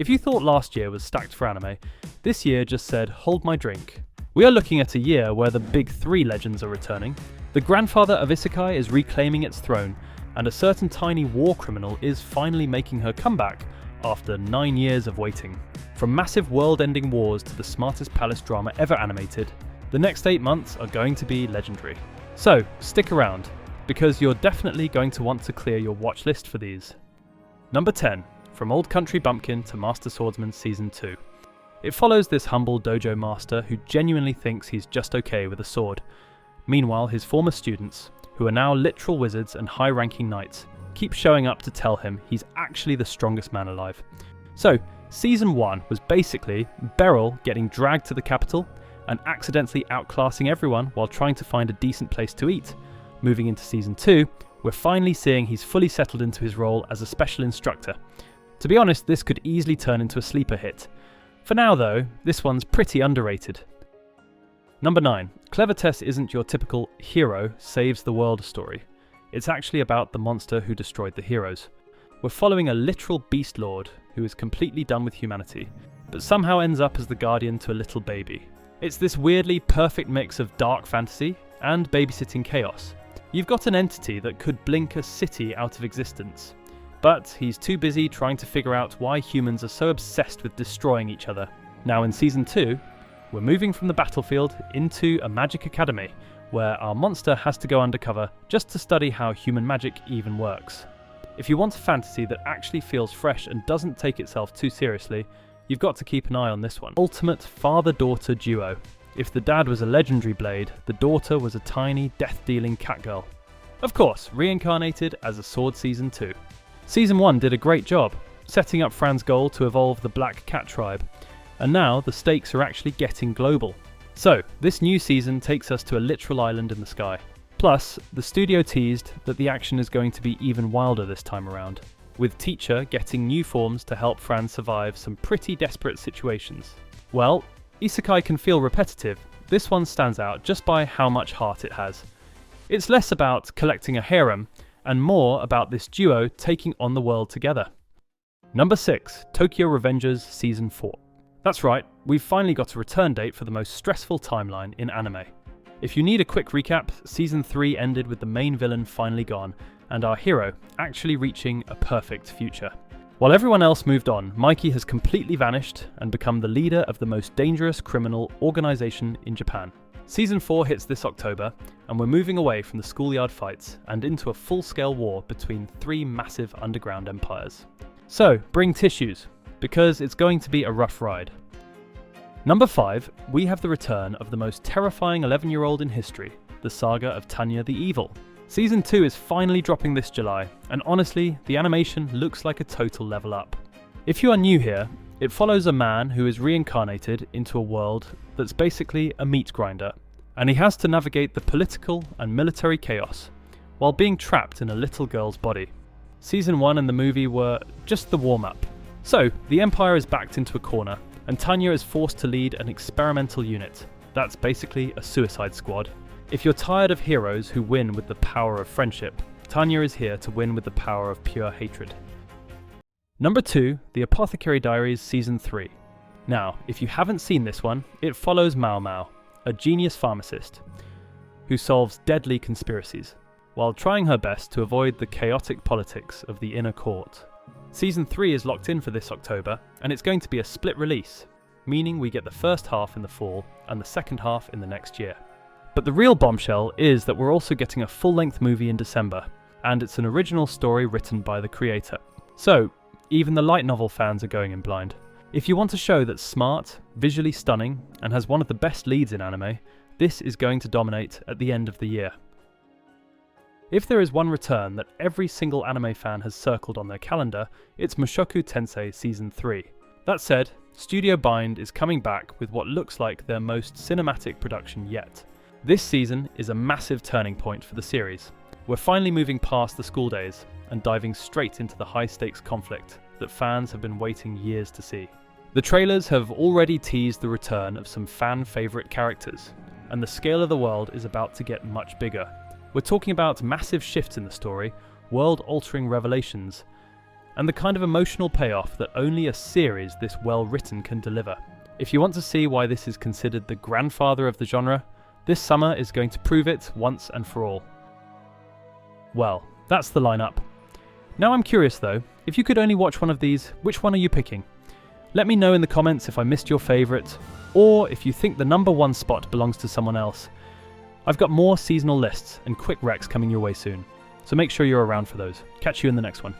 If you thought last year was stacked for anime, this year just said, hold my drink. We are looking at a year where the big three legends are returning, the grandfather of isekai is reclaiming its throne, and a certain tiny war criminal is finally making her comeback after 9 years of waiting. From massive world-ending wars to the smartest palace drama ever animated, the next 8 months are going to be legendary. So, stick around, because you're definitely going to want to clear your watch list for these. Number 10. From Old Country Bumpkin to Master Swordsman Season 2. It follows this humble dojo master who genuinely thinks he's just okay with a sword. Meanwhile, his former students, who are now literal wizards and high-ranking knights, keep showing up to tell him he's actually the strongest man alive. So, Season 1 was basically Beryl getting dragged to the capital and accidentally outclassing everyone while trying to find a decent place to eat. Moving into Season 2, we're finally seeing he's fully settled into his role as a special instructor. To be honest, this could easily turn into a sleeper hit. For now though, this one's pretty underrated. Number 9. Clevatess isn't your typical hero saves the world story. It's actually about the monster who destroyed the heroes. We're following a literal beast lord who is completely done with humanity, but somehow ends up as the guardian to a little baby. It's this weirdly perfect mix of dark fantasy and babysitting chaos. You've got an entity that could blink a city out of existence, but he's too busy trying to figure out why humans are so obsessed with destroying each other. Now in Season 2, we're moving from the battlefield into a magic academy, where our monster has to go undercover just to study how human magic even works. If you want a fantasy that actually feels fresh and doesn't take itself too seriously, you've got to keep an eye on this one. Ultimate father-daughter duo. If the dad was a legendary blade, the daughter was a tiny, death-dealing catgirl. Of course, reincarnated as a sword Season 2. Season 1 did a great job, setting up Fran's goal to evolve the Black Cat tribe, and now the stakes are actually getting global. So, this new season takes us to a literal island in the sky. Plus, the studio teased that the action is going to be even wilder this time around, with Teacher getting new forms to help Fran survive some pretty desperate situations. Well, isekai can feel repetitive. This one stands out just by how much heart it has. It's less about collecting a harem, and more about this duo taking on the world together. Number 6. Tokyo Revengers Season 4. That's right, we've finally got a return date for the most stressful timeline in anime. If you need a quick recap, Season 3 ended with the main villain finally gone, and our hero actually reaching a perfect future. While everyone else moved on, Mikey has completely vanished and become the leader of the most dangerous criminal organization in Japan. Season 4 hits this October, and we're moving away from the schoolyard fights and into a full-scale war between 3 massive underground empires. So, bring tissues, because it's going to be a rough ride. Number 5, we have the return of the most terrifying 11-year-old in history, the Saga of Tanya the Evil. Season 2 is finally dropping this July, and honestly, the animation looks like a total level up. If you are new here, it follows a man who is reincarnated into a world that's basically a meat grinder, and he has to navigate the political and military chaos, while being trapped in a little girl's body. Season 1 and the movie were just the warm-up. So, the Empire is backed into a corner, and Tanya is forced to lead an experimental unit. That's basically a suicide squad. If you're tired of heroes who win with the power of friendship, Tanya is here to win with the power of pure hatred. Number 2, The Apothecary Diaries Season 3. Now, if you haven't seen this one, it follows Mao Mao, a genius pharmacist, who solves deadly conspiracies, while trying her best to avoid the chaotic politics of the inner court. Season 3 is locked in for this October, and it's going to be a split release, meaning we get the first half in the fall and the second half in the next year. But the real bombshell is that we're also getting a full-length movie in December, and it's an original story written by the creator. So, even the light novel fans are going in blind. If you want a show that's smart, visually stunning, and has one of the best leads in anime, this is going to dominate at the end of the year. If there is one return that every single anime fan has circled on their calendar, it's Mushoku Tensei Season 3. That said, Studio Bind is coming back with what looks like their most cinematic production yet. This season is a massive turning point for the series. We're finally moving past the school days and diving straight into the high-stakes conflict that fans have been waiting years to see. The trailers have already teased the return of some fan-favourite characters, and the scale of the world is about to get much bigger. We're talking about massive shifts in the story, world-altering revelations, and the kind of emotional payoff that only a series this well written can deliver. If you want to see why this is considered the grandfather of the genre, this summer is going to prove it once and for all. Well, that's the lineup. Now I'm curious though, if you could only watch one of these, which one are you picking? Let me know in the comments if I missed your favourite, or if you think the number one spot belongs to someone else. I've got more seasonal lists and quick recs coming your way soon, so make sure you're around for those. Catch you in the next one.